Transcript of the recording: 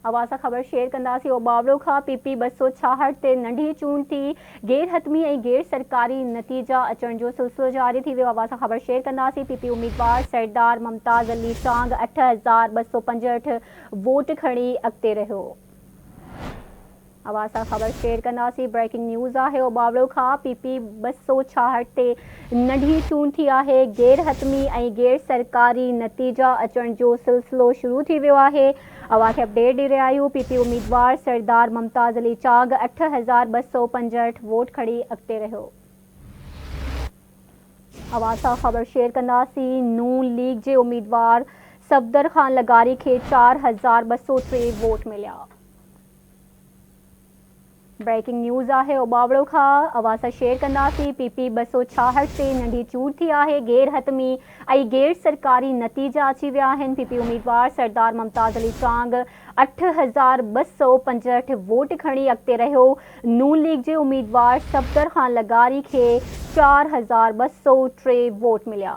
आवाज़ ख़बर शेयर कंदासीं। ओबावड़ो खां पीपी 266 ते नंढी चूंड थी गैर हतमी ऐं गैर सरकारी नतीजा अचण जो सिलसिलो जारी थी वियो। आवाज़ ख़बर शेयर कंदासीं। पीपी उम्मीदवार सरदार मुमताज़ अली चांग 8265 वोट खणी अॻिते रहियो। आवाज़ ख़बर शेयर कंदासीं। ब्रेकिंग न्यूज़ आहे। ओबावड़ो खां पीपी 266 ते नंढी चूंड थी आहे। गैर हतमी ऐं गैर सरकारी नतीजा अचण जो सिलसिलो शुरू थी वियो आहे। आवाज़ खे अपडेट ॾेई रहिया आहियूं। पीपी उम्मीदवार सरदार मुमताज़ अली चांग 8265 वोट खणी अॻिते रहियो। आवाज़ ख़बर शेयर कंदासीं। नून लीग जे उम्मीदवार सफदर खान लगारी खे 4203 वोट मिलिया। ब्रेकिंग न्यूज़ आहे। ओबावड़ो खां आवाज़ शेयर कंदासीं। पीपी 266 ते नंढी चूंड थी आहे। गैर हतमी ऐं गैर सरकारी नतीजा अची विया आहिनि। पीपी उम्मीदवार सरदार मुमताज़ अली चांग 8265 वोट खणी अॻिते रहियो। नून लीग जे उम्मीदवार सफदर खान लगारी खे 4203 वोट मिलिया।